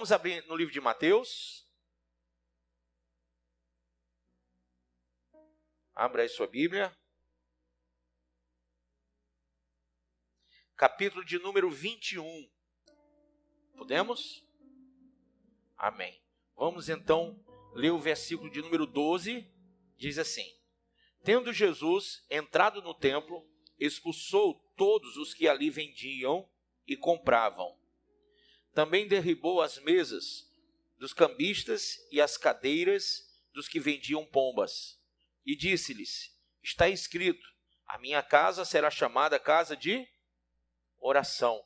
Vamos abrir no livro de Mateus. Abra aí sua Bíblia. Capítulo de número 21. Podemos? Amém. Vamos então ler o versículo de número 12. Diz assim: Tendo Jesus entrado no templo, expulsou todos os que ali vendiam e compravam. Também derribou as mesas dos cambistas e as cadeiras dos que vendiam pombas. E disse-lhes: Está escrito, a minha casa será chamada casa de oração.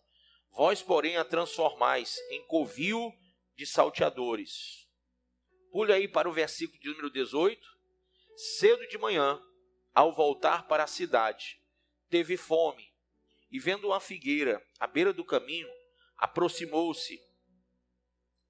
Vós, porém, a transformais em covil de salteadores. Pule aí para o versículo de número 18. Cedo de manhã, ao voltar para a cidade, teve fome, e vendo uma figueira à beira do caminho, aproximou-se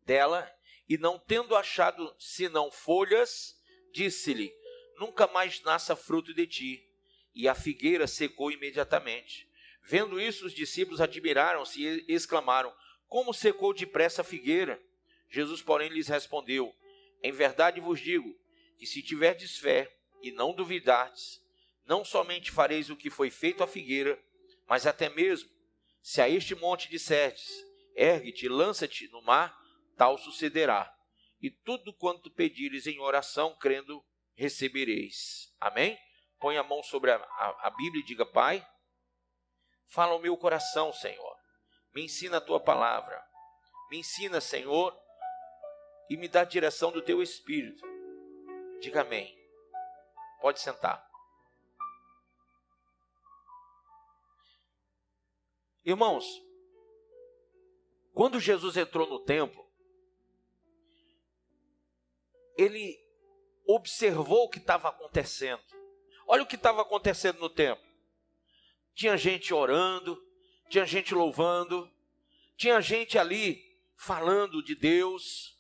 dela, e não tendo achado senão folhas, disse-lhe: Nunca mais nasça fruto de ti. E a figueira secou imediatamente. Vendo isso, os discípulos admiraram-se e exclamaram: Como secou depressa a figueira? Jesus, porém, lhes respondeu: Em verdade vos digo, que se tiverdes fé e não duvidardes, não somente fareis o que foi feito à figueira, mas até mesmo, se a este monte disserdes: Ergue-te e lança-te no mar, tal sucederá. E tudo quanto pedires em oração, crendo, recebereis. Amém? Põe a mão sobre a Bíblia e diga: Pai, fala ao meu coração, Senhor. Me ensina a tua palavra. Me ensina, Senhor, e me dá a direção do teu Espírito. Diga amém. Pode sentar. Irmãos, quando Jesus entrou no templo, ele observou o que estava acontecendo. Olha o que estava acontecendo no templo. Tinha gente orando, tinha gente louvando, tinha gente ali falando de Deus,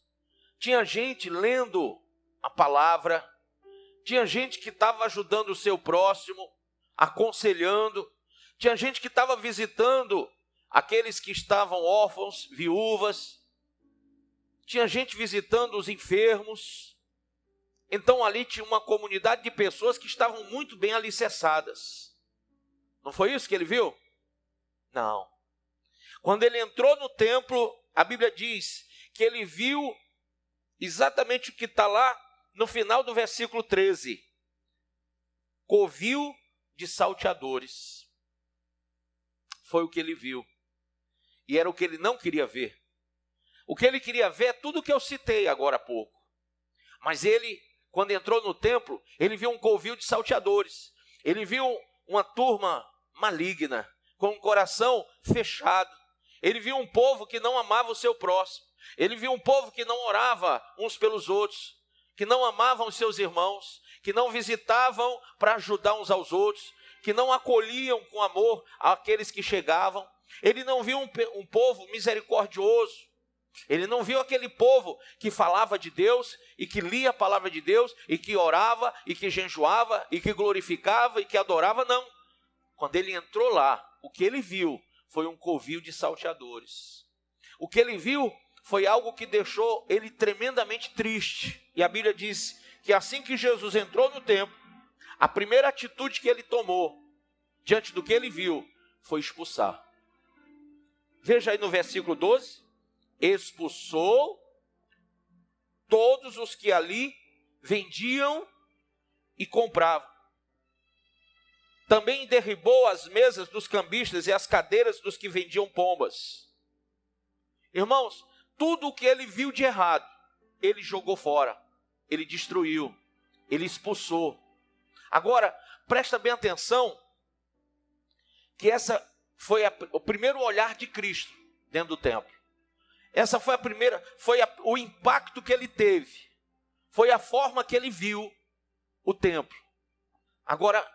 tinha gente lendo a palavra, tinha gente que estava ajudando o seu próximo, aconselhando, tinha gente que estava visitando aqueles que estavam órfãos, viúvas, tinha gente visitando os enfermos. Então ali tinha uma comunidade de pessoas que estavam muito bem alicerçadas. Não foi isso que ele viu? Não. Quando ele entrou no templo, a Bíblia diz que ele viu exatamente o que está lá no final do versículo 13. Covil de salteadores. Foi o que ele viu. E era o que ele não queria ver. O que ele queria ver é tudo o que eu citei agora há pouco. Mas ele, quando entrou no templo, ele viu um covil de salteadores. Ele viu uma turma maligna, com um coração fechado. Ele viu um povo que não amava o seu próximo. Ele viu um povo que não orava uns pelos outros, que não amavam os seus irmãos, que não visitavam para ajudar uns aos outros, que não acolhiam com amor aqueles que chegavam. Ele não viu um povo misericordioso. Ele não viu aquele povo que falava de Deus e que lia a palavra de Deus e que orava e que jejuava e que glorificava e que adorava, não. Quando ele entrou lá, o que ele viu foi um covil de salteadores. O que ele viu foi algo que deixou ele tremendamente triste. E a Bíblia diz que assim que Jesus entrou no templo, a primeira atitude que ele tomou diante do que ele viu foi expulsar. Veja aí no versículo 12. Expulsou todos os que ali vendiam e compravam. Também derribou as mesas dos cambistas e as cadeiras dos que vendiam pombas. Irmãos, tudo o que ele viu de errado, ele jogou fora, ele destruiu, ele expulsou. Agora, presta bem atenção, que essa foi o primeiro olhar de Cristo dentro do templo. Essa foi o impacto que ele teve. Foi a forma que ele viu o templo. Agora,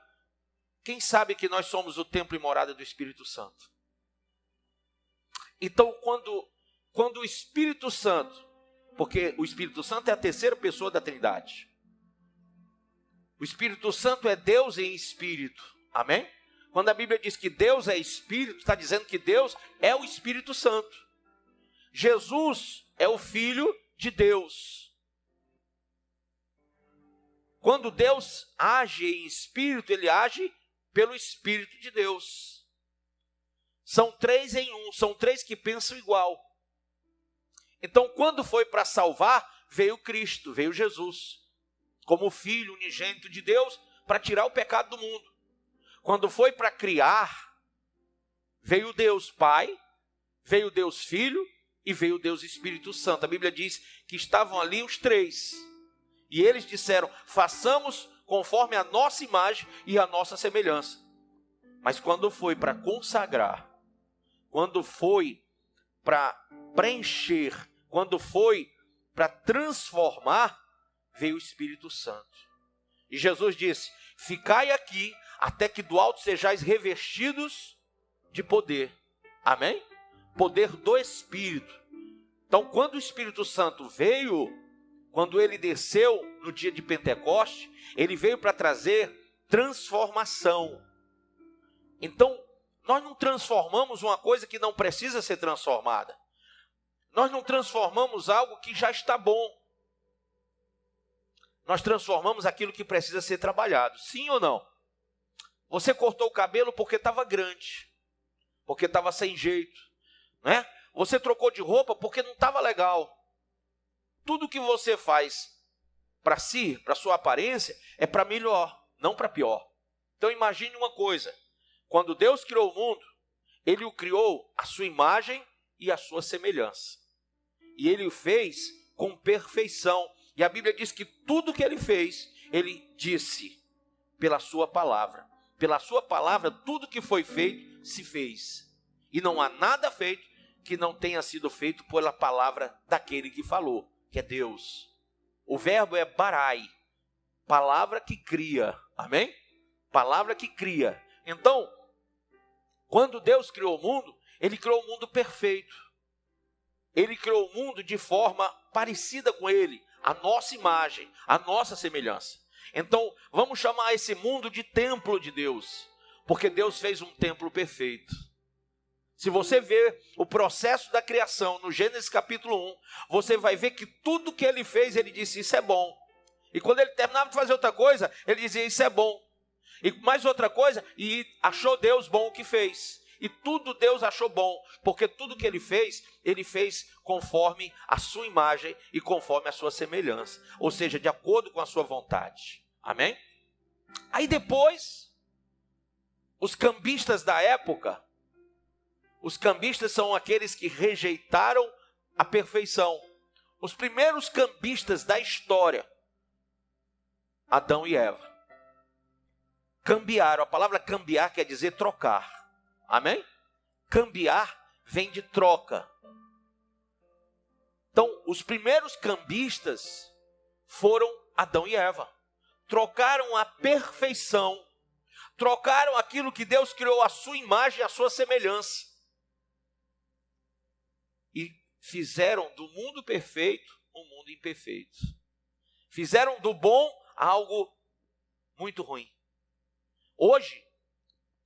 quem sabe que nós somos o templo e morada do Espírito Santo? Então, quando o Espírito Santo, porque o Espírito Santo é a terceira pessoa da Trindade. O Espírito Santo é Deus em Espírito. Amém? Quando a Bíblia diz que Deus é Espírito, está dizendo que Deus é o Espírito Santo. Jesus é o Filho de Deus. Quando Deus age em espírito, ele age pelo Espírito de Deus. São três em um, são três que pensam igual. Então, quando foi para salvar, veio Cristo, veio Jesus, como Filho unigênito de Deus, para tirar o pecado do mundo. Quando foi para criar, veio Deus Pai, veio Deus Filho e veio Deus Espírito Santo. A Bíblia diz que estavam ali os três. E eles disseram, façamos conforme a nossa imagem e a nossa semelhança. Mas quando foi para consagrar, quando foi para preencher, quando foi para transformar, veio o Espírito Santo. E Jesus disse, ficai aqui até que do alto sejais revestidos de poder. Amém? Poder do Espírito. Então, quando o Espírito Santo veio, quando ele desceu no dia de Pentecoste, ele veio para trazer transformação. Então, nós não transformamos uma coisa que não precisa ser transformada. Nós não transformamos algo que já está bom. Nós transformamos aquilo que precisa ser trabalhado. Sim ou não? Você cortou o cabelo porque estava grande, porque estava sem jeito, né? Você trocou de roupa porque não estava legal. Tudo que você faz para si, para sua aparência, é para melhor, não para pior. Então imagine uma coisa. Quando Deus criou o mundo, ele o criou à sua imagem e à sua semelhança. E ele o fez com perfeição. E a Bíblia diz que tudo que ele fez, ele disse pela sua palavra. Pela sua palavra, tudo que foi feito, se fez. E não há nada feito que não tenha sido feito pela palavra daquele que falou, que é Deus. O verbo é barai, palavra que cria. Amém? Palavra que cria. Então, quando Deus criou o mundo, ele criou o mundo perfeito. Ele criou o mundo de forma parecida com ele, a nossa imagem, a nossa semelhança. Então, vamos chamar esse mundo de templo de Deus, porque Deus fez um templo perfeito. Se você ver o processo da criação no Gênesis capítulo 1, você vai ver que tudo que ele fez, ele disse, isso é bom. E quando ele terminava de fazer outra coisa, ele dizia, isso é bom. E mais outra coisa, e achou Deus bom o que fez. E tudo Deus achou bom, porque tudo que ele fez conforme a sua imagem e conforme a sua semelhança. Ou seja, de acordo com a sua vontade. Amém? Aí depois, os cambistas da época, os cambistas são aqueles que rejeitaram a perfeição. Os primeiros cambistas da história, Adão e Eva, cambiaram. A palavra cambiar quer dizer trocar. Amém? Cambiar vem de troca. Então, os primeiros cambistas foram Adão e Eva. Trocaram a perfeição. Trocaram aquilo que Deus criou à sua imagem e à sua semelhança. E fizeram do mundo perfeito um mundo imperfeito. Fizeram do bom algo muito ruim. Hoje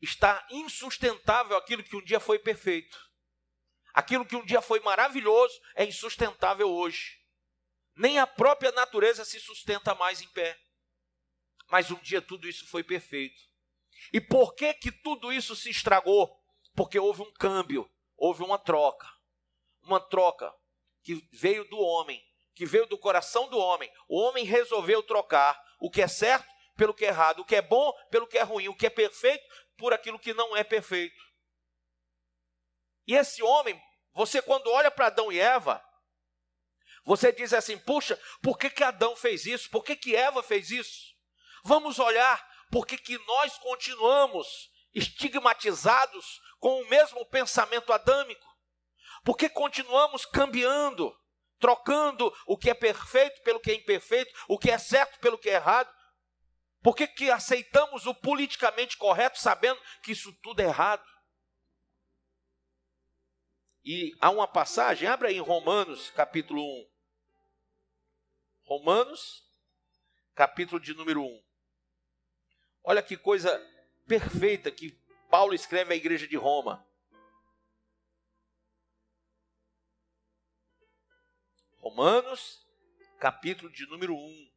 está insustentável aquilo que um dia foi perfeito. Aquilo que um dia foi maravilhoso é insustentável hoje. Nem a própria natureza se sustenta mais em pé. Mas um dia tudo isso foi perfeito. E por que que tudo isso se estragou? Porque houve um câmbio, houve uma troca. Uma troca que veio do homem, que veio do coração do homem. O homem resolveu trocar o que é certo pelo que é errado, o que é bom pelo que é ruim, o que é perfeito por aquilo que não é perfeito. E esse homem, você quando olha para Adão e Eva, você diz assim, puxa, por que que Adão fez isso? Por que que Eva fez isso? Vamos olhar por que que nós continuamos estigmatizados com o mesmo pensamento adâmico. Por que continuamos cambiando, trocando o que é perfeito pelo que é imperfeito, o que é certo pelo que é errado? Por que que aceitamos o politicamente correto, sabendo que isso tudo é errado? E há uma passagem, abra aí em Romanos, capítulo 1. Romanos, capítulo de número 1. Olha que coisa perfeita que Paulo escreve à igreja de Roma. Romanos, capítulo de número 1.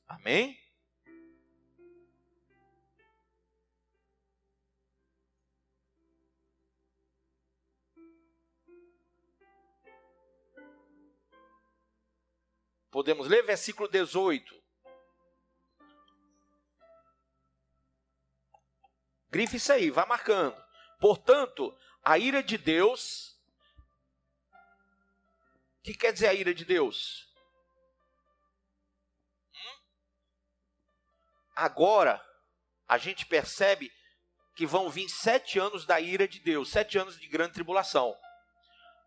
Amém? Podemos ler versículo 18. Grife isso aí, vá marcando. Portanto, a ira de Deus... O que quer dizer a ira de Deus? Agora, a gente percebe que vão vir 7 anos da ira de Deus, 7 anos de grande tribulação.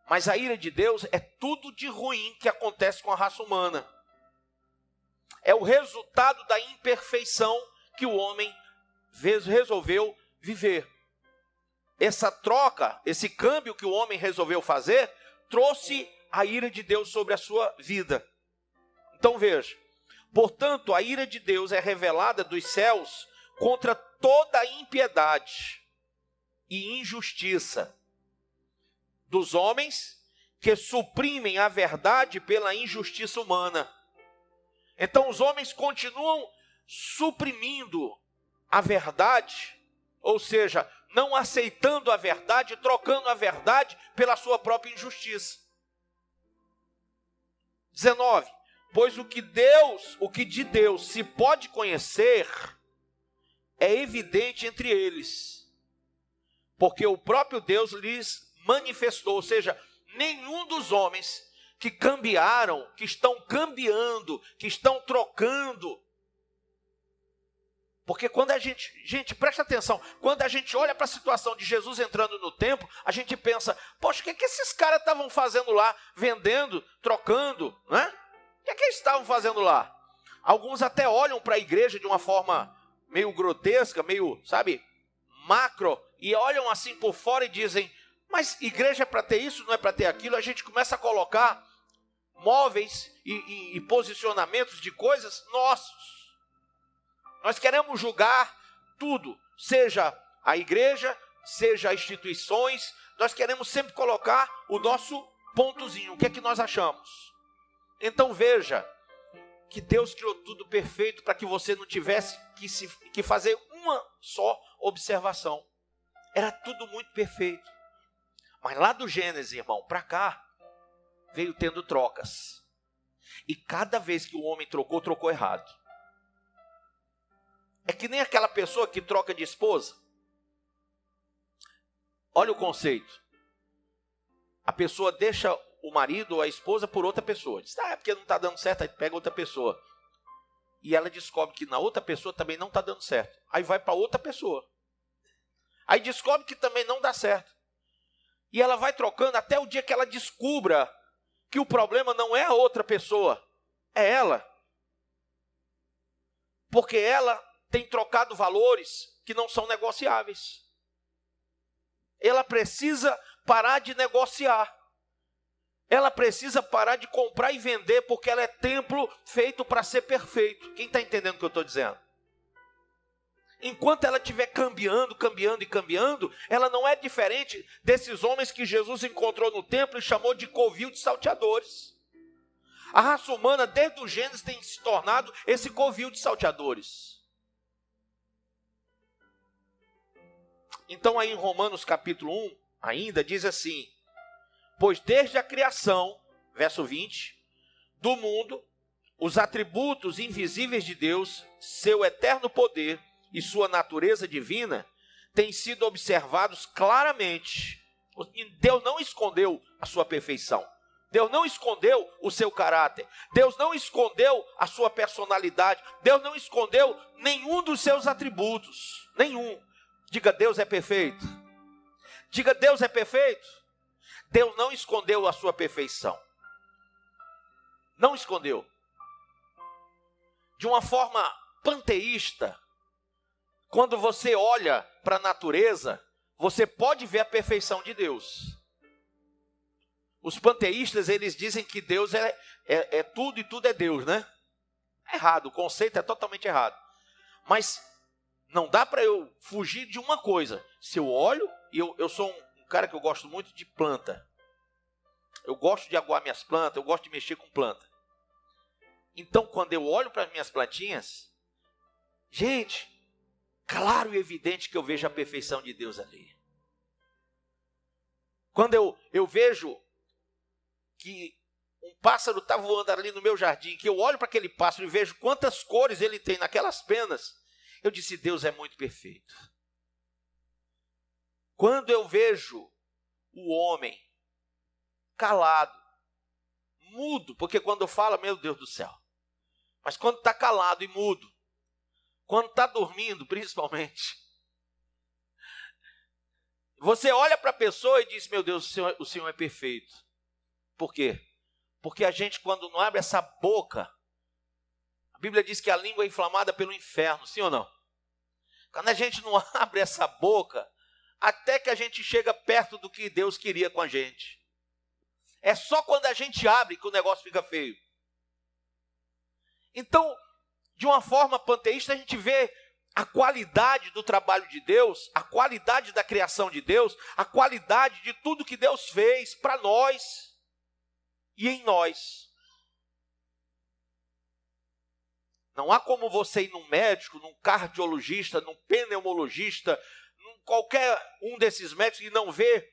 Mas a ira de Deus é tudo de ruim que acontece com a raça humana. É o resultado da imperfeição que o homem resolveu viver. Essa troca, esse câmbio que o homem resolveu fazer, trouxe a ira de Deus sobre a sua vida. Então veja, portanto, a ira de Deus é revelada dos céus contra toda a impiedade e injustiça dos homens que suprimem a verdade pela injustiça humana. Então os homens continuam suprimindo a verdade, ou seja, não aceitando a verdade, trocando a verdade pela sua própria injustiça. 19. Pois o que de Deus se pode conhecer é evidente entre eles, porque o próprio Deus lhes manifestou, ou seja, nenhum dos homens que cambiaram, que estão cambiando, que estão trocando. Porque quando a gente, presta atenção, quando a gente olha para a situação de Jesus entrando no templo, a gente pensa, poxa, o que esses caras estavam fazendo lá, vendendo, trocando, né? O que eles estavam fazendo lá? Alguns até olham para a igreja de uma forma meio grotesca, meio, sabe, macro, e olham assim por fora e dizem, mas igreja é para ter isso, não é para ter aquilo. A gente começa a colocar móveis e posicionamentos de coisas nossos. Nós queremos julgar tudo, seja a igreja, seja instituições, nós queremos sempre colocar o nosso pontozinho, o que é que nós achamos. Então veja, que Deus criou tudo perfeito para que você não tivesse que fazer uma só observação. Era tudo muito perfeito. Mas lá do Gênesis, irmão, para cá, veio tendo trocas. E cada vez que o homem trocou errado. É que nem aquela pessoa que troca de esposa. Olha o conceito. A pessoa deixa o marido ou a esposa por outra pessoa. Diz, é porque não está dando certo, aí pega outra pessoa. E ela descobre que na outra pessoa também não está dando certo. Aí vai para outra pessoa. Aí descobre que também não dá certo. E ela vai trocando até o dia que ela descubra que o problema não é a outra pessoa, é ela. Porque ela tem trocado valores que não são negociáveis. Ela precisa parar de negociar. Ela precisa parar de comprar e vender, porque ela é templo feito para ser perfeito. Quem está entendendo o que eu estou dizendo? Enquanto ela estiver cambiando, ela não é diferente desses homens que Jesus encontrou no templo e chamou de covil de salteadores. A raça humana, desde o Gênesis, tem se tornado esse covil de salteadores. Então aí em Romanos capítulo 1, ainda diz assim, pois desde a criação, verso 20, do mundo, os atributos invisíveis de Deus, seu eterno poder e sua natureza divina, têm sido observados claramente. Deus não escondeu a sua perfeição. Deus não escondeu o seu caráter. Deus não escondeu a sua personalidade. Deus não escondeu nenhum dos seus atributos. Nenhum. Diga, Deus é perfeito. Diga, Deus é perfeito. Deus não escondeu a sua perfeição. Não escondeu. De uma forma panteísta, quando você olha para a natureza, você pode ver a perfeição de Deus. Os panteístas, eles dizem que Deus é tudo e tudo é Deus, né? É errado, o conceito é totalmente errado. Mas não dá para eu fugir de uma coisa. Se eu olho, e eu sou cara que eu gosto muito de planta. Eu gosto de aguar minhas plantas, eu gosto de mexer com planta. Então, quando eu olho para as minhas plantinhas, gente, claro e evidente que eu vejo a perfeição de Deus ali. Quando eu vejo que um pássaro está voando ali no meu jardim, que eu olho para aquele pássaro e vejo quantas cores ele tem naquelas penas, eu disse, Deus é muito perfeito. Quando eu vejo o homem calado, mudo, porque quando fala, meu Deus do céu, mas quando está calado e mudo, quando está dormindo principalmente, você olha para a pessoa e diz, meu Deus, o Senhor é perfeito. Por quê? Porque a gente, quando não abre essa boca, a Bíblia diz que a língua é inflamada pelo inferno, sim ou não? Quando a gente não abre essa boca, até que a gente chega perto do que Deus queria com a gente. É só quando a gente abre que o negócio fica feio. Então, de uma forma panteísta, a gente vê a qualidade do trabalho de Deus, a qualidade da criação de Deus, a qualidade de tudo que Deus fez para nós e em nós. Não há como você ir num médico, num cardiologista, num pneumologista, num qualquer um desses médicos e não ver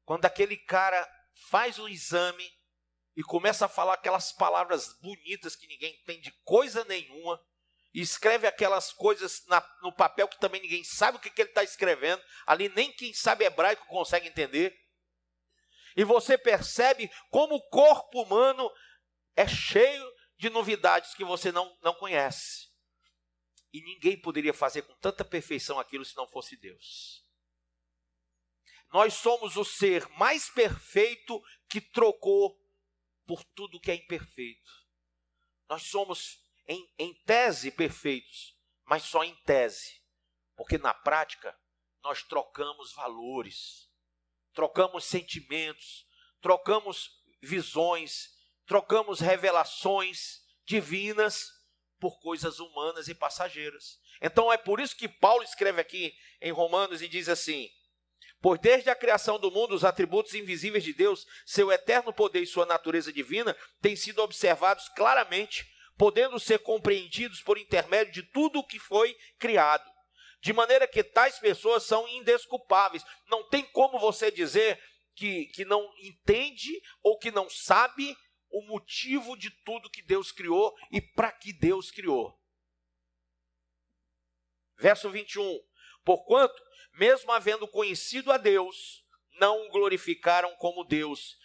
quando aquele cara faz um exame e começa a falar aquelas palavras bonitas que ninguém entende coisa nenhuma, e escreve aquelas coisas no papel que também ninguém sabe o que ele está escrevendo, ali nem quem sabe hebraico consegue entender, e você percebe como o corpo humano é cheio de novidades que você não conhece, e ninguém poderia fazer com tanta perfeição aquilo se não fosse Deus. Nós somos o ser mais perfeito que trocou por tudo que é imperfeito. Nós somos, em tese, perfeitos, mas só em tese. Porque na prática, nós trocamos valores, trocamos sentimentos, trocamos visões, trocamos revelações divinas por coisas humanas e passageiras. Então é por isso que Paulo escreve aqui em Romanos e diz assim: pois desde a criação do mundo, os atributos invisíveis de Deus, seu eterno poder e sua natureza divina, têm sido observados claramente, podendo ser compreendidos por intermédio de tudo o que foi criado. De maneira que tais pessoas são indesculpáveis. Não tem como você dizer que não entende ou que não sabe o motivo de tudo que Deus criou e para que Deus criou. Verso 21. Porquanto, mesmo havendo conhecido a Deus, não o glorificaram como Deus,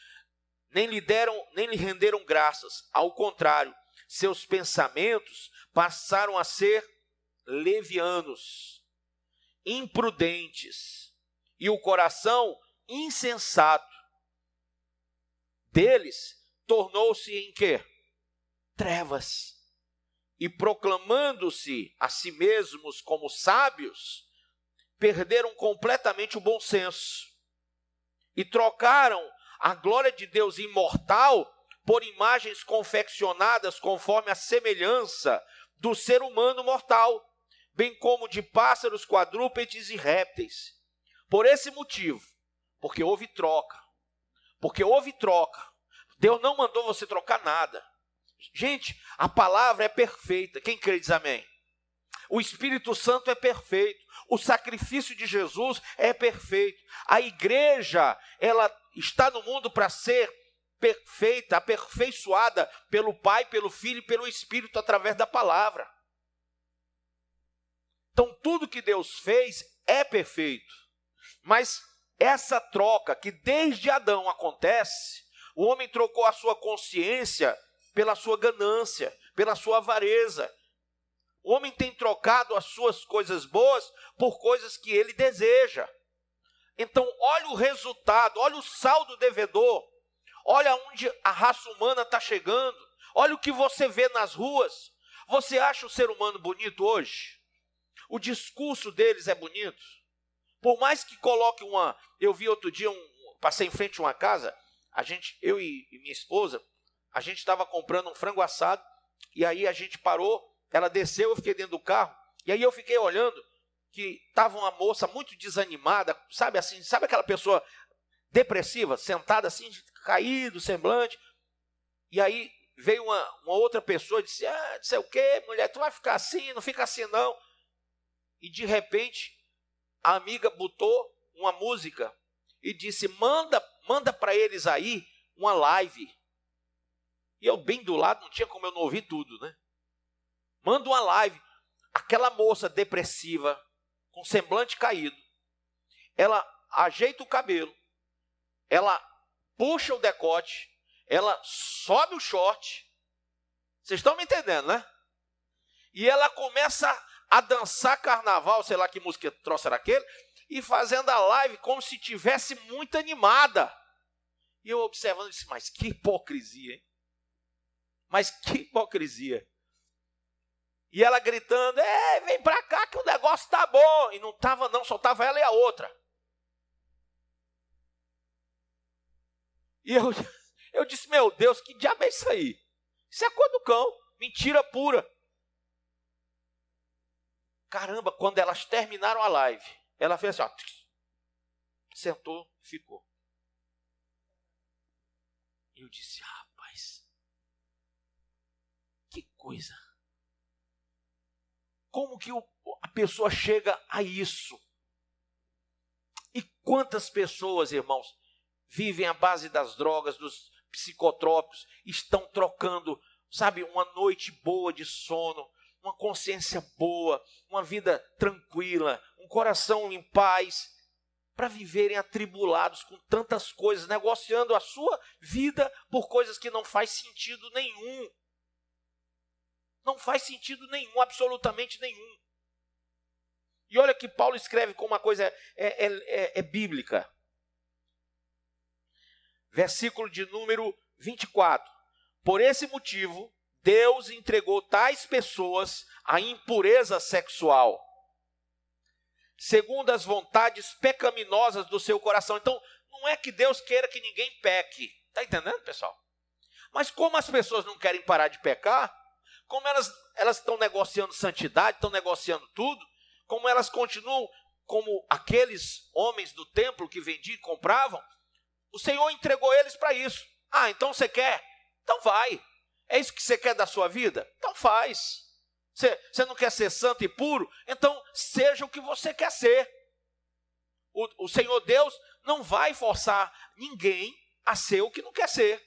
nem lhe renderam graças. Ao contrário, seus pensamentos passaram a ser levianos, imprudentes, e o coração insensato deles tornou-se em quê? Trevas. E proclamando-se a si mesmos como sábios, perderam completamente o bom senso e trocaram a glória de Deus imortal por imagens confeccionadas conforme a semelhança do ser humano mortal, bem como de pássaros, quadrúpedes e répteis. Por esse motivo, porque houve troca, Deus não mandou você trocar nada. Gente, a palavra é perfeita. Quem crê diz amém. O Espírito Santo é perfeito. O sacrifício de Jesus é perfeito. A igreja, ela está no mundo para ser perfeita, aperfeiçoada pelo Pai, pelo Filho e pelo Espírito através da palavra. Então, tudo que Deus fez é perfeito. Mas essa troca que desde Adão acontece, o homem trocou a sua consciência pela sua ganância, pela sua avareza. O homem tem trocado as suas coisas boas por coisas que ele deseja. Então, olha o resultado, olha o saldo devedor, olha onde a raça humana está chegando, olha o que você vê nas ruas. Você acha o ser humano bonito hoje? O discurso deles é bonito? Por mais que coloque uma... Eu vi outro dia, passei em frente a uma casa, eu e minha esposa, a gente estava comprando um frango assado, e aí a gente parou, ela desceu, eu fiquei dentro do carro, e aí eu fiquei olhando, que estava uma moça muito desanimada, sabe assim, sabe aquela pessoa depressiva, sentada assim, caído, semblante. E aí veio uma outra pessoa e disse, não sei o quê, mulher, tu vai ficar assim, não fica assim não. E de repente, a amiga botou uma música e disse, manda para eles aí uma live. E eu bem do lado, não tinha como eu não ouvir tudo, né? Manda uma live. Aquela moça depressiva, com semblante caído, ela ajeita o cabelo, ela puxa o decote, ela sobe o short. Vocês estão me entendendo, né? E ela começa a dançar carnaval, sei lá que música troço era aquele, e fazendo a live como se tivesse muito animada. E eu observando, disse, mas que hipocrisia, hein? Mas que hipocrisia. E ela gritando, vem pra cá que o negócio tá bom. E não estava não, só estava ela e a outra. E eu disse, meu Deus, que diabo é isso aí? Isso é coisa do cão, mentira pura. Caramba, quando elas terminaram a live, ela fez assim, ó, sentou, ficou. E eu disse, rapaz, que coisa. Como que a pessoa chega a isso? E quantas pessoas, irmãos, vivem à base das drogas, dos psicotrópicos, estão trocando, sabe, uma noite boa de sono, uma consciência boa, uma vida tranquila, um coração em paz, para viverem atribulados com tantas coisas, negociando a sua vida por coisas que não faz sentido nenhum. Não faz sentido nenhum, absolutamente nenhum. E olha que Paulo escreve como uma coisa bíblica. Versículo de número 24. Por esse motivo, Deus entregou tais pessoas à impureza sexual, segundo as vontades pecaminosas do seu coração. Então, não é que Deus queira que ninguém peque. Está entendendo, pessoal? Mas como as pessoas não querem parar de pecar, como elas estão negociando santidade, estão negociando tudo, como elas continuam como aqueles homens do templo que vendiam e compravam, o Senhor entregou eles para isso. Então você quer? Então vai. É isso que você quer da sua vida? Então faz. Você não quer ser santo e puro? Então seja o que você quer ser. O Senhor Deus não vai forçar ninguém a ser o que não quer ser.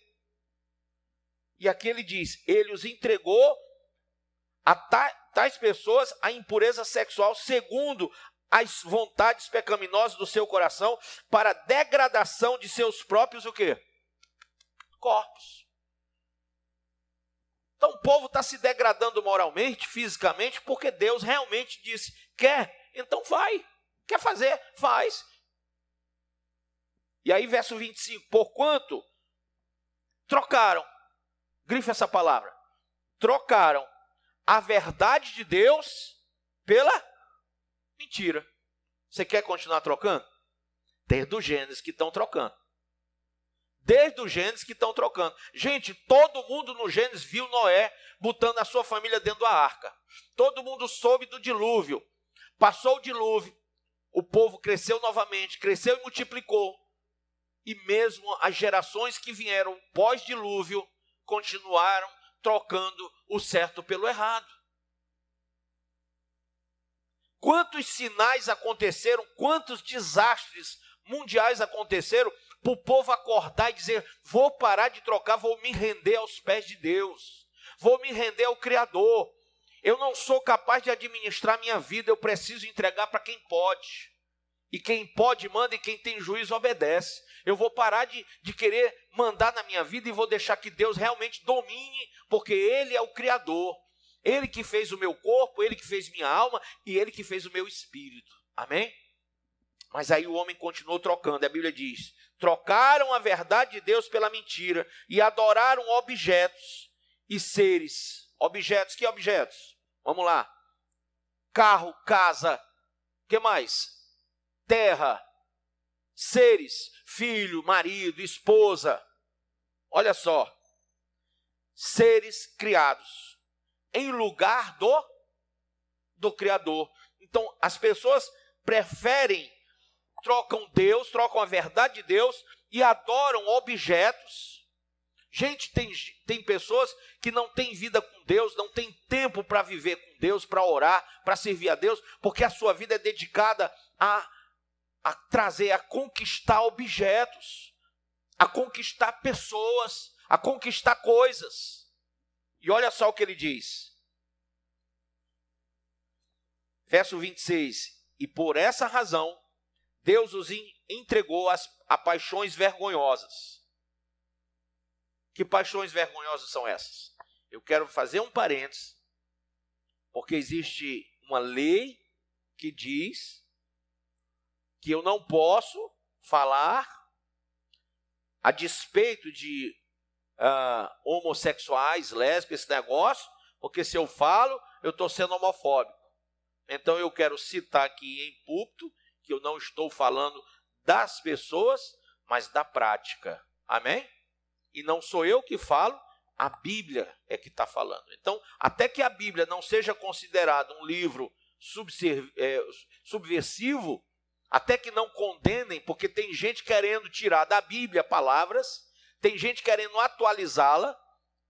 E aqui ele diz, ele os entregou a tais pessoas a impureza sexual, segundo as vontades pecaminosas do seu coração, para a degradação de seus próprios o quê? Corpos. Então o povo está se degradando moralmente, fisicamente, porque Deus realmente disse, quer? Então vai. Quer fazer? Faz. E aí verso 25, porquanto trocaram, grife essa palavra, trocaram a verdade de Deus pela mentira. Você quer continuar trocando? Desde o Gênesis que estão trocando. Desde o Gênesis que estão trocando. Gente, todo mundo no Gênesis viu Noé botando a sua família dentro da arca. Todo mundo soube do dilúvio. Passou o dilúvio, o povo cresceu novamente, cresceu e multiplicou. E mesmo as gerações que vieram pós-dilúvio continuaram trocando o certo pelo errado. Quantos sinais aconteceram, quantos desastres mundiais aconteceram para o povo acordar e dizer, vou parar de trocar, vou me render aos pés de Deus, vou me render ao Criador. Eu não sou capaz de administrar minha vida, eu preciso entregar para quem pode. E quem pode manda e quem tem juízo obedece. Eu vou parar de querer mandar na minha vida e vou deixar que Deus realmente domine, porque Ele é o Criador. Ele que fez o meu corpo, Ele que fez minha alma e Ele que fez o meu espírito. Amém? Mas aí o homem continuou trocando. A Bíblia diz, trocaram a verdade de Deus pela mentira e adoraram objetos e seres. Objetos, que objetos? Vamos lá. Carro, casa, o que mais? Terra, seres, filho, marido, esposa. Olha só. Seres criados em lugar do Criador. Então, as pessoas preferem, trocam Deus, trocam a verdade de Deus e adoram objetos. Gente, tem pessoas que não têm vida com Deus, não têm tempo para viver com Deus, para orar, para servir a Deus, porque a sua vida é dedicada a trazer, a conquistar objetos, a conquistar pessoas, a conquistar coisas. E olha só o que ele diz. Verso 26. E por essa razão, Deus os entregou a paixões vergonhosas. Que paixões vergonhosas são essas? Eu quero fazer um parênteses, porque existe uma lei que diz que eu não posso falar a despeito de homossexuais, lésbicas, esse negócio, porque se eu falo, eu estou sendo homofóbico. Então eu quero citar aqui em púlpito que eu não estou falando das pessoas, mas da prática. Amém? E não sou eu que falo, a Bíblia é que está falando. Então, até que a Bíblia não seja considerada um livro subversivo, até que não condenem, porque tem gente querendo tirar da Bíblia palavras, tem gente querendo atualizá-la.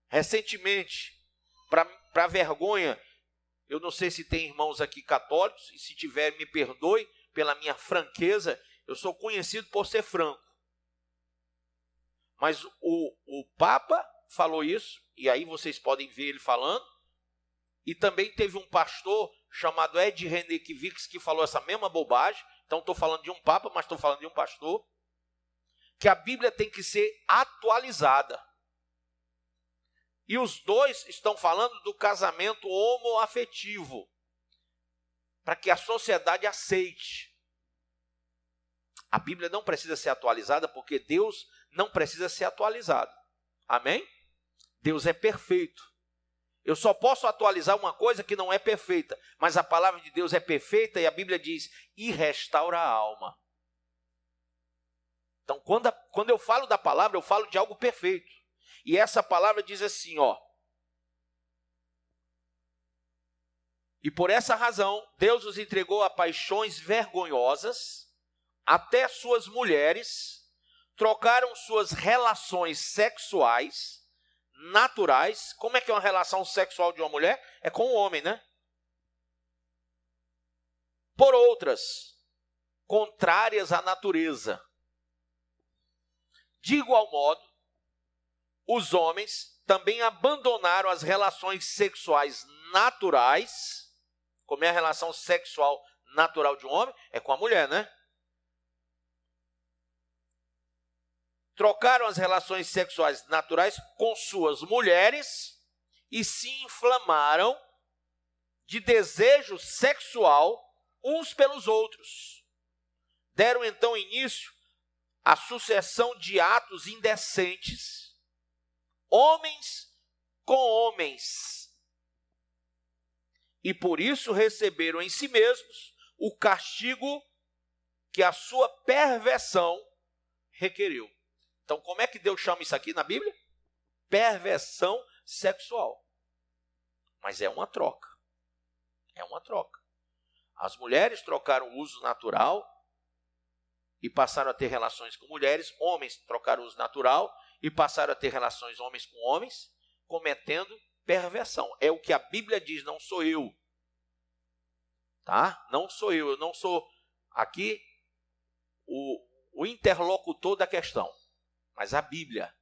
Recentemente, para vergonha, eu não sei se tem irmãos aqui católicos, e se tiver, me perdoe pela minha franqueza, eu sou conhecido por ser franco. Mas o Papa falou isso, e aí vocês podem ver ele falando, e também teve um pastor chamado Ed Renekiewicz que falou essa mesma bobagem. Então estou falando de um Papa, mas estou falando de um pastor, que a Bíblia tem que ser atualizada. E os dois estão falando do casamento homoafetivo, para que a sociedade aceite. A Bíblia não precisa ser atualizada, porque Deus não precisa ser atualizado. Amém? Deus é perfeito. Eu só posso atualizar uma coisa que não é perfeita, mas a palavra de Deus é perfeita e a Bíblia diz, e restaura a alma. Então, quando eu falo da palavra, eu falo de algo perfeito. E essa palavra diz assim, ó. E por essa razão, Deus os entregou a paixões vergonhosas, até suas mulheres trocaram suas relações sexuais naturais. Como é que é uma relação sexual de uma mulher? É com o homem, né? Por outras, contrárias à natureza. De igual modo, os homens também abandonaram as relações sexuais naturais. Como é a relação sexual natural de um homem? É com a mulher, né? Trocaram as relações sexuais naturais com suas mulheres e se inflamaram de desejo sexual uns pelos outros. Deram então início à sucessão de atos indecentes, homens com homens. E por isso receberam em si mesmos o castigo que a sua perversão requeriu. Então, como é que Deus chama isso aqui na Bíblia? Perversão sexual. Mas é uma troca. É uma troca. As mulheres trocaram o uso natural e passaram a ter relações com mulheres. Homens trocaram o uso natural e passaram a ter relações homens com homens, cometendo perversão. É o que a Bíblia diz, não sou eu. Tá? Não sou eu. Eu não sou aqui o interlocutor da questão. Mas a Bíblia.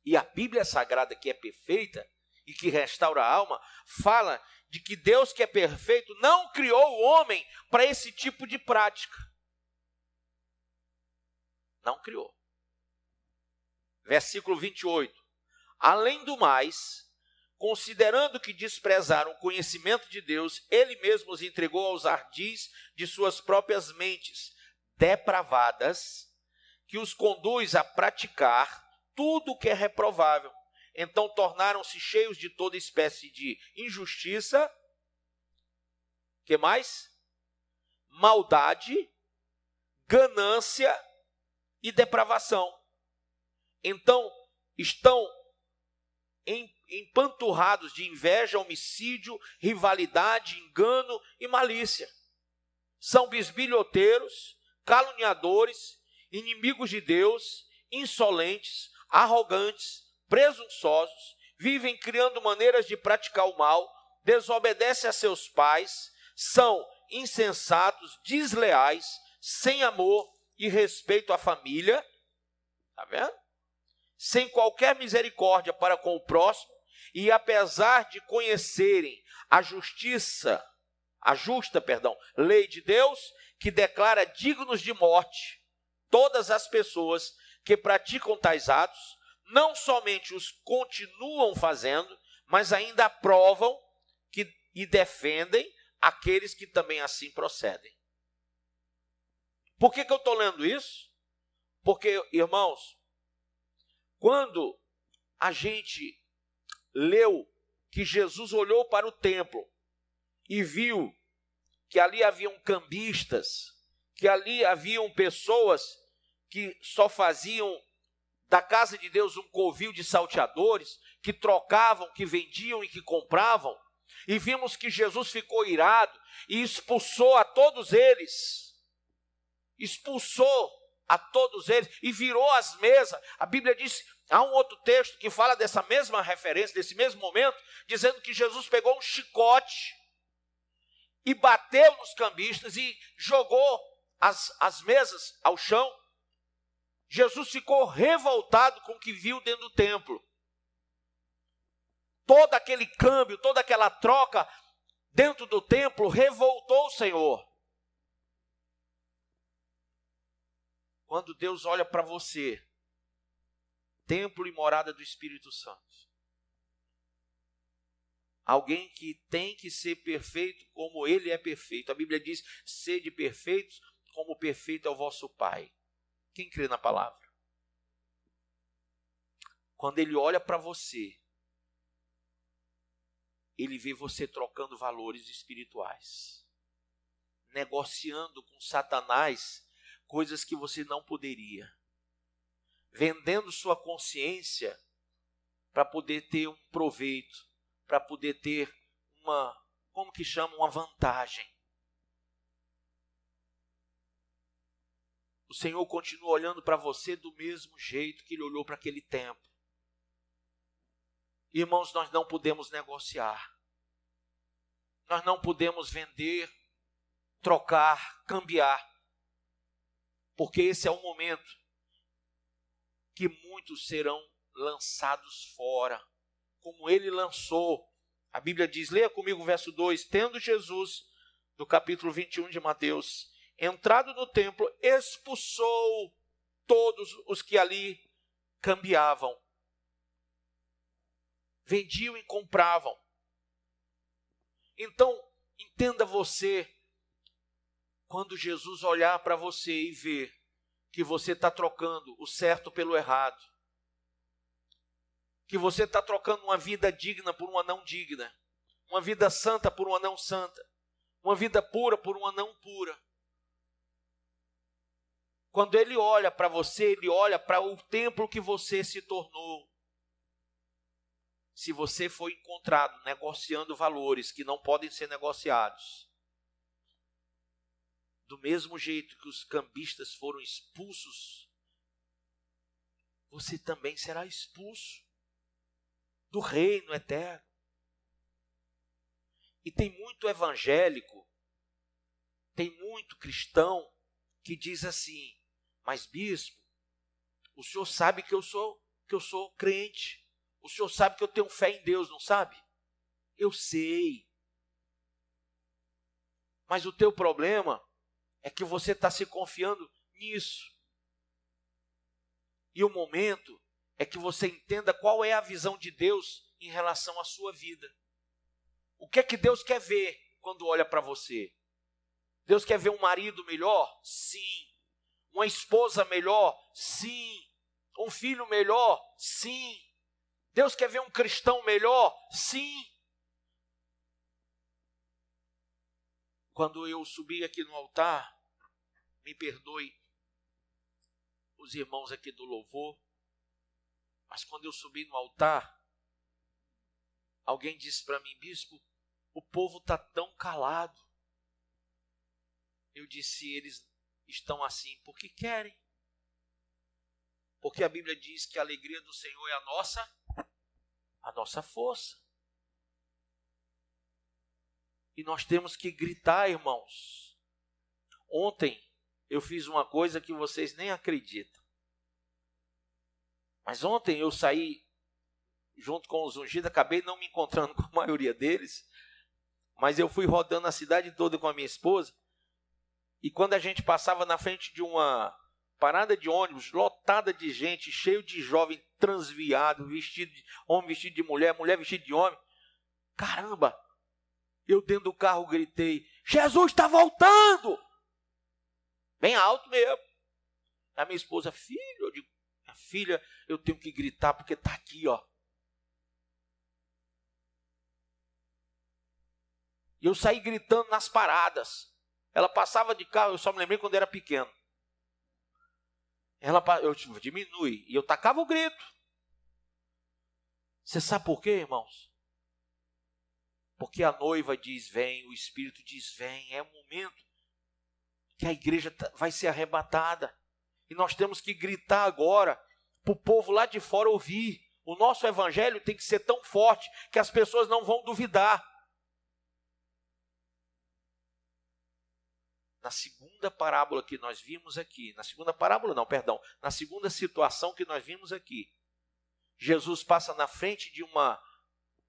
E a Bíblia Sagrada, que é perfeita e que restaura a alma, fala de que Deus, que é perfeito, não criou o homem para esse tipo de prática. Não criou. Versículo 28. Além do mais, considerando que desprezaram o conhecimento de Deus, Ele mesmo os entregou aos ardis de suas próprias mentes depravadas, que os conduz a praticar tudo o que é reprovável. Então tornaram-se cheios de toda espécie de injustiça. Que mais? Maldade, ganância e depravação. Então estão empanturrados de inveja, homicídio, rivalidade, engano e malícia. São bisbilhoteiros, caluniadores, inimigos de Deus, insolentes, arrogantes, presunçosos, vivem criando maneiras de praticar o mal, desobedecem a seus pais, são insensatos, desleais, sem amor e respeito à família, está vendo? Sem qualquer misericórdia para com o próximo, e apesar de conhecerem a justa lei de Deus, que declara dignos de morte todas as pessoas que praticam tais atos, não somente os continuam fazendo, mas ainda aprovam e defendem aqueles que também assim procedem. Por que eu estou lendo isso? Porque, irmãos, quando a gente leu que Jesus olhou para o templo e viu que ali haviam cambistas, que ali haviam pessoas que só faziam da casa de Deus um covil de salteadores, que trocavam, que vendiam e que compravam, e vimos que Jesus ficou irado e expulsou a todos eles, e virou as mesas. A Bíblia diz, há um outro texto que fala dessa mesma referência, desse mesmo momento, dizendo que Jesus pegou um chicote e bateu nos cambistas e jogou as mesas ao chão. Jesus ficou revoltado com o que viu dentro do templo. Todo aquele câmbio, toda aquela troca dentro do templo revoltou o Senhor. Quando Deus olha para você, templo e morada do Espírito Santo, alguém que tem que ser perfeito como Ele é perfeito. A Bíblia diz, sede perfeitos como perfeito é o vosso Pai. Quem crê na palavra? Quando Ele olha para você, Ele vê você trocando valores espirituais, negociando com Satanás coisas que você não poderia, vendendo sua consciência para poder ter um proveito, para poder ter uma vantagem. O Senhor continua olhando para você do mesmo jeito que Ele olhou para aquele tempo. Irmãos, nós não podemos negociar. Nós não podemos vender, trocar, cambiar. Porque esse é o momento que muitos serão lançados fora, como Ele lançou. A Bíblia diz, leia comigo o verso 2, tendo Jesus, do capítulo 21 de Mateus, entrado no templo, expulsou todos os que ali cambiavam, vendiam e compravam. Então, entenda você, quando Jesus olhar para você e ver que você está trocando o certo pelo errado, que você está trocando uma vida digna por uma não digna, uma vida santa por uma não santa, uma vida pura por uma não pura. Quando Ele olha para você, Ele olha para o templo que você se tornou. Se você foi encontrado negociando valores que não podem ser negociados, do mesmo jeito que os cambistas foram expulsos, você também será expulso do reino eterno. E tem muito evangélico, tem muito cristão que diz assim, mas bispo, o senhor sabe que eu sou crente, o senhor sabe que eu tenho fé em Deus, não sabe? Eu sei. Mas o teu problema é que você está se confiando nisso. E o momento é que você entenda qual é a visão de Deus em relação à sua vida. O que é que Deus quer ver quando olha para você? Deus quer ver um marido melhor? Sim. Uma esposa melhor? Sim. Um filho melhor? Sim. Deus quer ver um cristão melhor? Sim. Quando eu subi aqui no altar, me perdoe os irmãos aqui do louvor, mas quando eu subi no altar, alguém disse para mim: bispo, o povo está tão calado. Eu disse: eles estão assim porque querem. Porque a Bíblia diz que a alegria do Senhor é a nossa força. E nós temos que gritar, irmãos. Ontem eu fiz uma coisa que vocês nem acreditam. Mas ontem eu saí junto com os ungidos, acabei não me encontrando com a maioria deles, mas eu fui rodando a cidade toda com a minha esposa, e quando a gente passava na frente de uma parada de ônibus, lotada de gente, cheio de jovem transviado, vestido de homem vestido de mulher, mulher vestida de homem, caramba, eu dentro do carro gritei: Jesus está voltando! Bem alto mesmo. A minha esposa: filho, eu digo: filha, eu tenho que gritar porque está aqui, ó. E eu saí gritando nas paradas. Ela passava de carro, eu só me lembrei quando era pequeno. Eu diminui, e eu tacava o grito. Você sabe por quê, irmãos? Porque a noiva diz: vem, o Espírito diz: vem. É o momento que a igreja vai ser arrebatada. E nós temos que gritar agora, para o povo lá de fora ouvir. O nosso evangelho tem que ser tão forte que as pessoas não vão duvidar. Na segunda parábola que nós vimos aqui, na segunda situação que nós vimos aqui, Jesus passa na frente de uma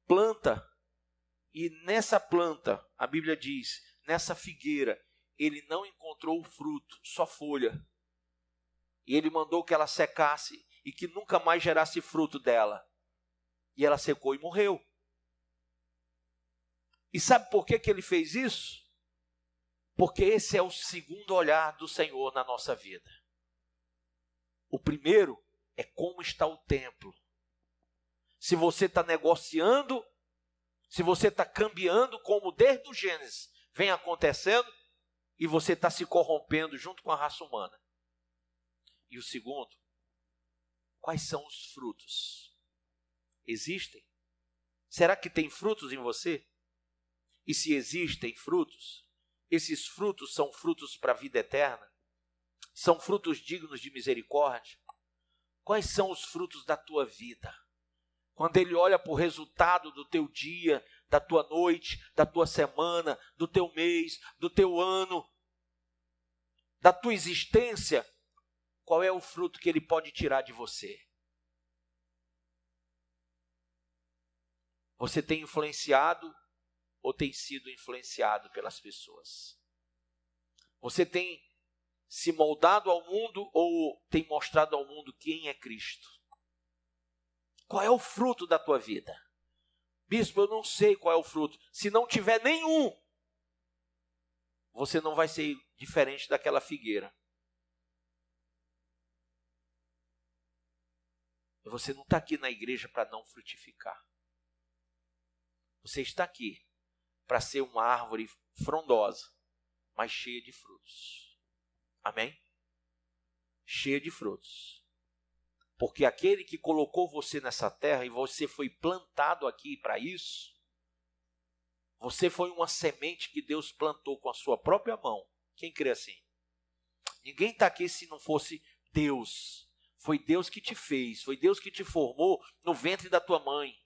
planta, e nessa planta, a Bíblia diz, nessa figueira, ele não encontrou o fruto, só folha. E ele mandou que ela secasse e que nunca mais gerasse fruto dela. E ela secou e morreu. E sabe por que ele fez isso? Porque esse é o segundo olhar do Senhor na nossa vida. O primeiro é como está o templo. Se você está negociando, se você está cambiando, como desde o Gênesis vem acontecendo, e você está se corrompendo junto com a raça humana. E o segundo, quais são os frutos? Existem? Será que tem frutos em você? E se existem frutos, esses frutos são frutos para a vida eterna? São frutos dignos de misericórdia? Quais são os frutos da tua vida? Quando ele olha para o resultado do teu dia, da tua noite, da tua semana, do teu mês, do teu ano, da tua existência, qual é o fruto que ele pode tirar de você? Você tem influenciado ou tem sido influenciado pelas pessoas? Você tem se moldado ao mundo ou tem mostrado ao mundo quem é Cristo? Qual é o fruto da tua vida? Bispo, eu não sei qual é o fruto. Se não tiver nenhum, você não vai ser diferente daquela figueira. Você não está aqui na igreja para não frutificar. Você está aqui para ser uma árvore frondosa, mas cheia de frutos. Amém? Cheia de frutos. Porque aquele que colocou você nessa terra e você foi plantado aqui para isso, você foi uma semente que Deus plantou com a sua própria mão. Quem crê assim? Ninguém está aqui se não fosse Deus. Foi Deus que te fez, foi Deus que te formou no ventre da tua mãe.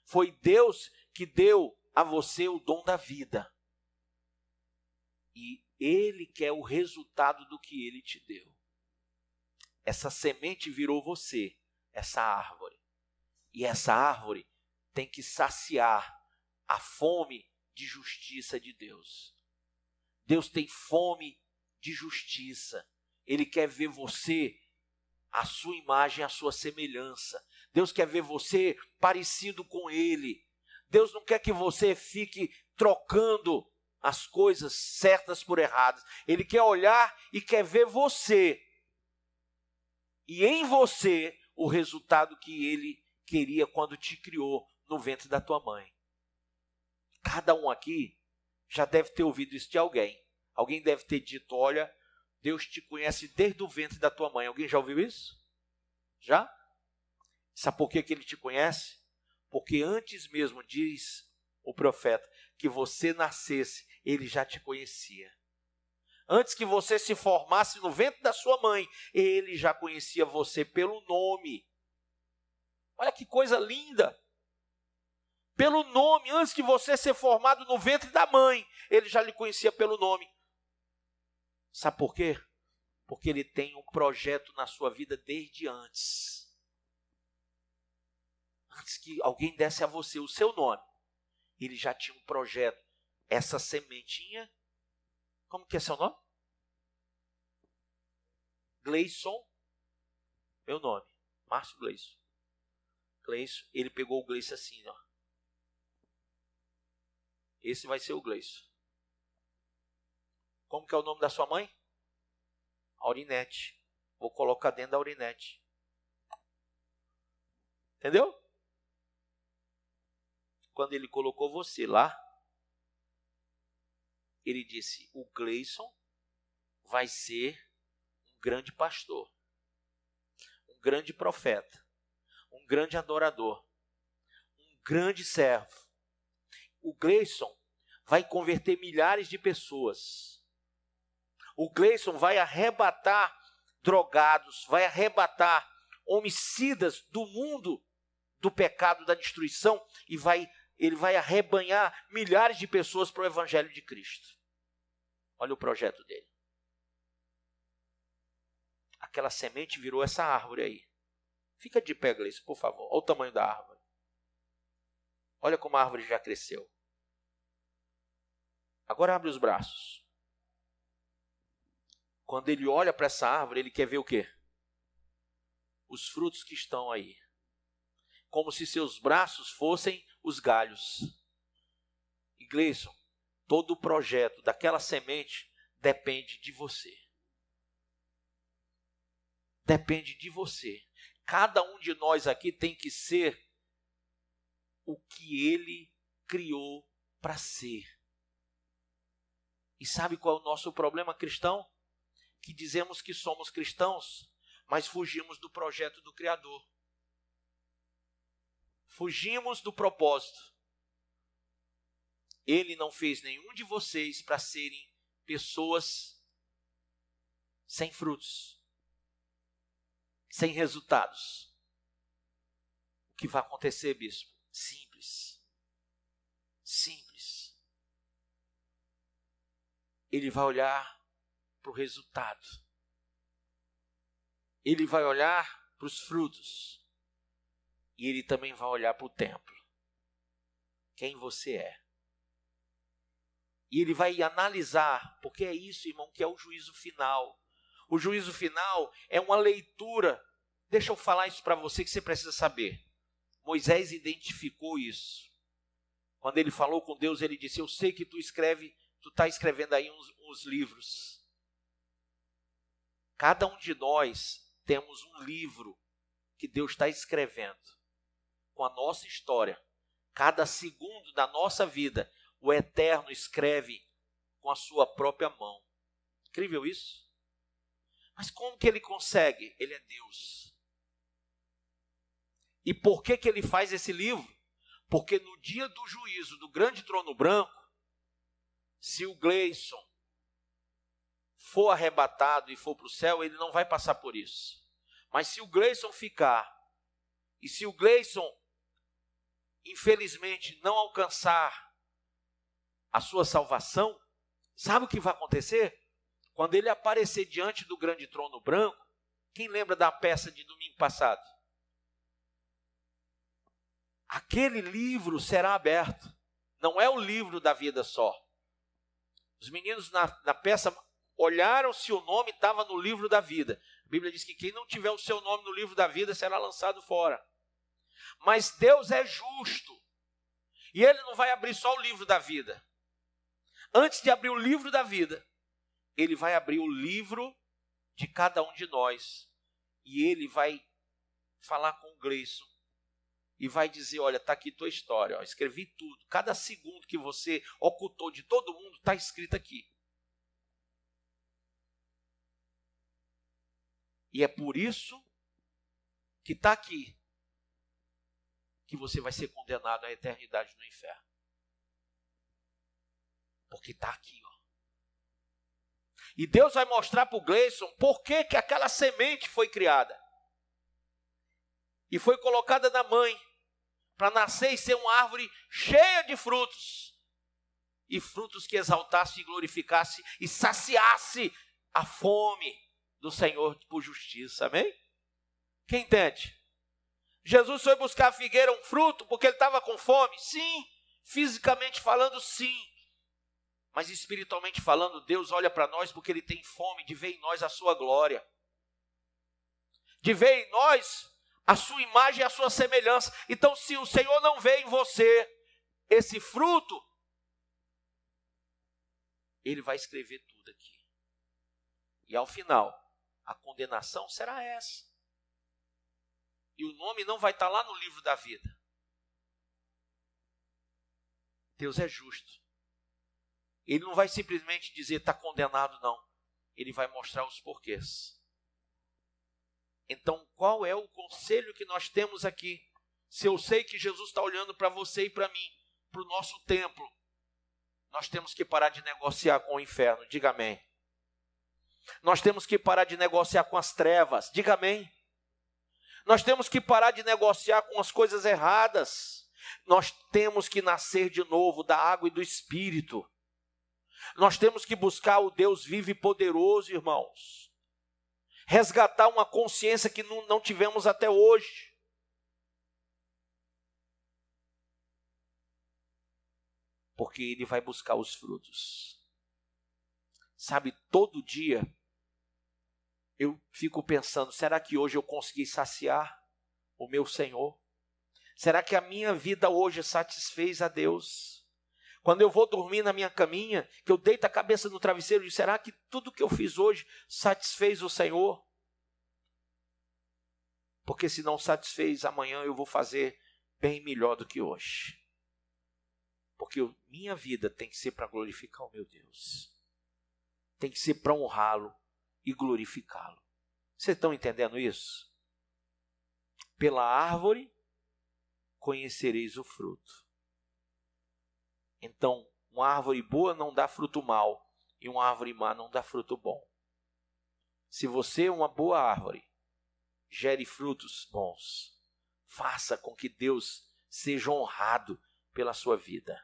Foi Deus que deu a você o dom da vida. E Ele quer o resultado do que Ele te deu. Essa semente virou você, essa árvore. E essa árvore tem que saciar a fome de justiça de Deus. Deus tem fome de justiça. Ele quer ver você, a sua imagem, a sua semelhança. Deus quer ver você parecido com Ele. Deus não quer que você fique trocando as coisas certas por erradas. Ele quer olhar e quer ver você. E em você, o resultado que Ele queria quando te criou no ventre da tua mãe. Cada um aqui já deve ter ouvido isso de alguém. Alguém deve ter dito: olha, Deus te conhece desde o ventre da tua mãe. Alguém já ouviu isso? Já? Sabe por que Ele te conhece? Porque antes mesmo, diz o profeta, que você nascesse, ele já te conhecia. Antes que você se formasse no ventre da sua mãe, ele já conhecia você pelo nome. Olha que coisa linda! Pelo nome, antes de você ser formado no ventre da mãe, ele já lhe conhecia pelo nome. Sabe por quê? Porque ele tem um projeto na sua vida desde antes. Antes que alguém desse a você o seu nome, ele já tinha um projeto. Essa sementinha, como que é seu nome? Gleison, meu nome, Márcio Gleison. Gleison, ele pegou o Gleison assim, ó. Esse vai ser o Gleison. Como que é o nome da sua mãe? Aurinete. Vou colocar dentro da Aurinete. Entendeu? Quando ele colocou você lá, ele disse, o Gleison vai ser um grande pastor, um grande profeta, um grande adorador, um grande servo. O Gleison vai converter milhares de pessoas. O Gleison vai arrebatar drogados, vai arrebatar homicidas do mundo do pecado, da destruição, e ele vai arrebanhar milhares de pessoas para o Evangelho de Cristo. Olha o projeto dele. Aquela semente virou essa árvore aí. Fica de pé, Gleison, por favor. Olha o tamanho da árvore. Olha como a árvore já cresceu. Agora abre os braços. Quando ele olha para essa árvore, ele quer ver o quê? Os frutos que estão aí. Como se seus braços fossem os galhos. E Gleison, todo o projeto daquela semente depende de você. Depende de você. Cada um de nós aqui tem que ser o que ele criou para ser. E sabe qual é o nosso problema cristão? Que dizemos que somos cristãos, mas fugimos do projeto do Criador. Fugimos do propósito. Ele não fez nenhum de vocês para serem pessoas sem frutos, sem resultados. O que vai acontecer, bispo? Simples. Simples. Ele vai olhar para o resultado. Ele vai olhar para os frutos. E ele também vai olhar para o templo. Quem você é. E ele vai analisar, porque é isso, irmão, que é o juízo final. O juízo final é uma leitura. Deixa eu falar isso para você que você precisa saber. Moisés identificou isso. Quando ele falou com Deus, ele disse, eu sei que tu está escrevendo aí uns livros. Cada um de nós temos um livro que Deus está escrevendo com a nossa história. Cada segundo da nossa vida, o Eterno escreve com a sua própria mão. Incrível isso? Mas como que ele consegue? Ele é Deus. E por que ele faz esse livro? Porque no dia do juízo do grande trono branco, se o Gleison for arrebatado e for para o céu, ele não vai passar por isso. Mas se o Gleison ficar, e se o Gleison, infelizmente, não alcançar a sua salvação, sabe o que vai acontecer? Quando ele aparecer diante do grande trono branco, quem lembra da peça de domingo passado? Aquele livro será aberto. Não é o livro da vida só. Os meninos na peça olharam se o nome estava no livro da vida. A Bíblia diz que quem não tiver o seu nome no livro da vida será lançado fora. Mas Deus é justo. E Ele não vai abrir só o livro da vida. Antes de abrir o livro da vida, Ele vai abrir o livro de cada um de nós. E Ele vai falar com o Gleison. E vai dizer, olha, está aqui tua história. Ó, escrevi tudo. Cada segundo que você ocultou de todo mundo está escrito aqui. E é por isso que está aqui. que você vai ser condenado à eternidade no inferno. Porque está aqui, ó. E Deus vai mostrar para o Gleison por que aquela semente foi criada. E foi colocada na mãe, para nascer e ser uma árvore cheia de frutos. E frutos que exaltasse e glorificasse e saciasse a fome do Senhor por justiça. Amém? Quem entende? Jesus foi buscar a figueira um fruto porque ele estava com fome? Sim. Fisicamente falando, sim. Mas espiritualmente falando, Deus olha para nós porque Ele tem fome de ver em nós a sua glória. De ver em nós a sua imagem e a sua semelhança. Então, se o Senhor não vê em você esse fruto, Ele vai escrever tudo aqui. E ao final, a condenação será essa. E o nome não vai estar lá no livro da vida. Deus é justo. Ele não vai simplesmente dizer está condenado, não. Ele vai mostrar os porquês. Então, qual é o conselho que nós temos aqui? Se eu sei que Jesus está olhando para você e para mim, para o nosso templo, nós temos que parar de negociar com o inferno. Diga amém. Nós temos que parar de negociar com as trevas. Diga amém. Nós temos que parar de negociar com as coisas erradas. Nós temos que nascer de novo da água e do Espírito. Nós temos que buscar o Deus vivo e poderoso, irmãos. Resgatar uma consciência que não tivemos até hoje. Porque Ele vai buscar os frutos. Sabe, todo dia eu fico pensando, será que hoje eu consegui saciar o meu Senhor? Será que a minha vida hoje satisfez a Deus? Quando eu vou dormir na minha caminha, que eu deito a cabeça no travesseiro, e será que tudo que eu fiz hoje satisfez o Senhor? Porque se não satisfez, amanhã eu vou fazer bem melhor do que hoje. Porque minha vida tem que ser para glorificar o meu Deus. Tem que ser para honrá-lo e glorificá-lo. Vocês estão entendendo isso? Pela árvore conhecereis o fruto. Então, uma árvore boa não dá fruto mau, e uma árvore má não dá fruto bom. Se você é uma boa árvore, gere frutos bons. Faça com que Deus seja honrado pela sua vida.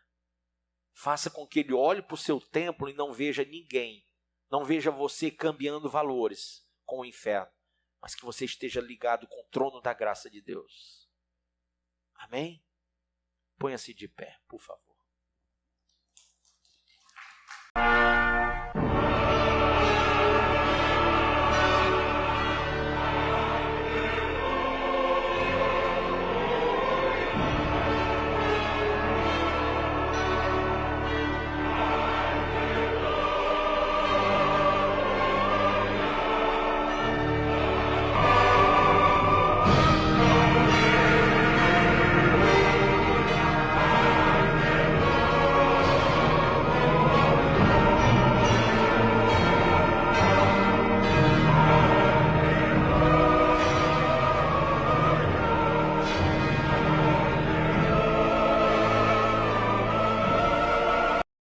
Faça com que Ele olhe para o seu templo e não veja ninguém. Não veja você cambiando valores com o inferno. Mas que você esteja ligado com o trono da graça de Deus. Amém? Ponha-se de pé, por favor.